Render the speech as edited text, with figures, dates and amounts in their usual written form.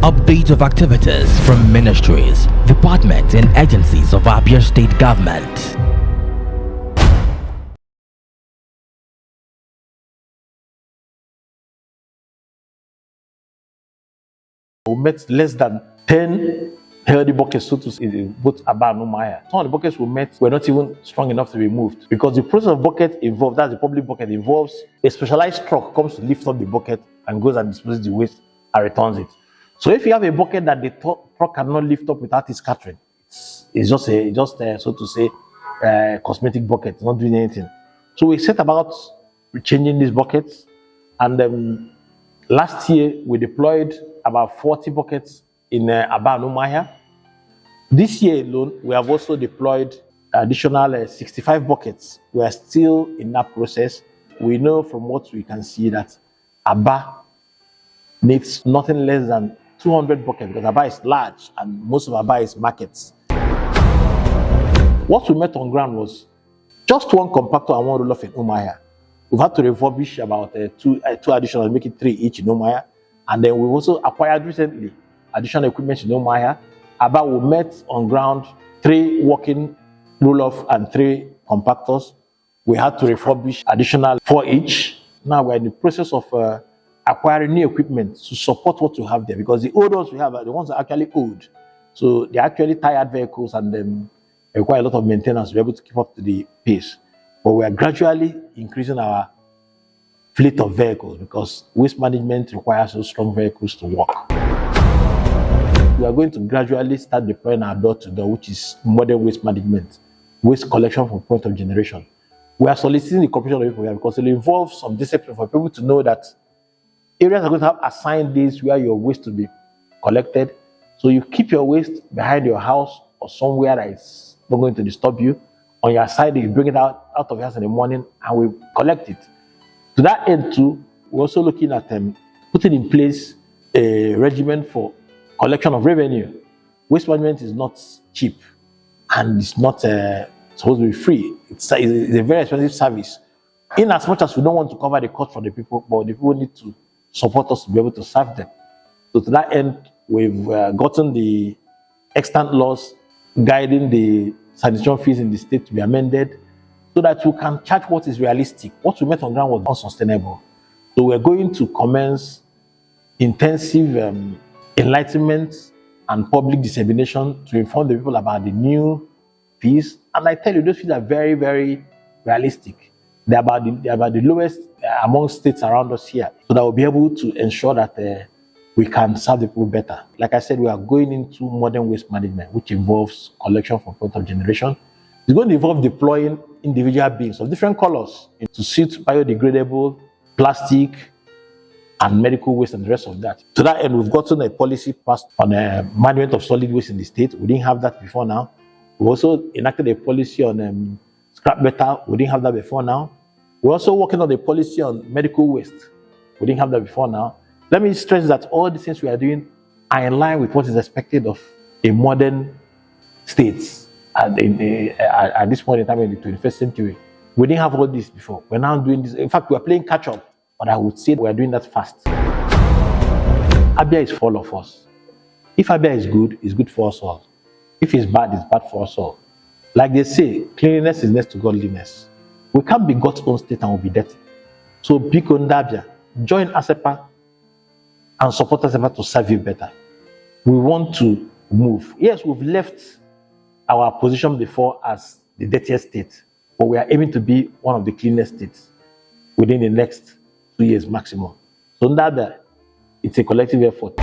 Update of activities from ministries, departments and agencies of Abia State Government. We met less than 10 healthy buckets, so to say, both Abia and Umaya. Some of the buckets we met were not even strong enough to be moved because the process of bucket involved, that's the public bucket, involves a specialized truck comes to lift up the bucket and goes and disposes the waste and returns it. So if you have a bucket that the truck cannot lift up without its scattering, it's just so to say, cosmetic bucket, not doing anything. So we set about changing these buckets, and last year we deployed about 40 buckets in Abia and Umaya. This year alone, we have also deployed additional 65 buckets. We are still in that process. We know from what we can see that Abia needs nothing less than 200 buckets because Abia is large and most of Abia is markets. What we met on ground was just one compactor and one roll-off in Umaya. We've had to refurbish about two additional, make it 3 each in Umaya. And then we also acquired recently additional equipment in Umaya. Abia, we met on ground 3 working roll-off and 3 compactors. We had to refurbish additional 4 each. Now we're in the process of acquiring new equipment to support what we have there, because the old ones we have are the ones that are actually old. So they're actually tired vehicles and require a lot of maintenance to be able to keep up to the pace. But we are gradually increasing our fleet of vehicles because waste management requires those strong vehicles to work. We are going to gradually start deploying our door-to-door, which is modern waste management, waste collection from point of generation. We are soliciting the cooperation of people here because it involves some discipline for people to know that areas are going to have assigned days where your waste will be collected. So you keep your waste behind your house or somewhere that is not going to disturb you. On your side, you bring it out of your house in the morning and we collect it. To that end too, we're also looking at putting in place a regimen for collection of revenue. Waste management is not cheap and it's not supposed to be free. It's a very expensive service. In as much as we don't want to cover the cost for the people, but the people need to support us to be able to serve them. So to that end, we've gotten the extant laws guiding the sanitation fees in the state to be amended so that we can charge what is realistic. What we met on ground was unsustainable. So we're going to commence intensive enlightenment and public dissemination to inform the people about the new fees. And I tell you, those fees are very, very realistic. They're about the lowest among states around us here, so that we'll be able to ensure that we can serve the people better. Like I said, we are going into modern waste management, which involves collection from point of generation. It's going to involve deploying individual bins of different colors to suit biodegradable, plastic, and medical waste and the rest of that. To that end, we've gotten a policy passed on management of solid waste in the state. We didn't have that before now. We also enacted a policy on scrap metal. We didn't have that before now. We're also working on a policy on medical waste. We didn't have that before now. Let me stress that all the things we are doing are in line with what is expected of a modern state at this point in time in the 21st century. We didn't have all this before. We're now doing this. In fact, we're playing catch up, but I would say we're doing that fast. Abia is for all of us. If Abia is good, it's good for us all. If it's bad for us all. Like they say, cleanliness is next to godliness. We can't be God's own state and we'll be dirty. So pick on Abia, join ASEPA and support ASEPA to serve you better. We want to move. Yes, we've left our position before as the dirtiest state, but we are aiming to be one of the cleanest states within the next 2 years maximum. So Abia, it's a collective effort.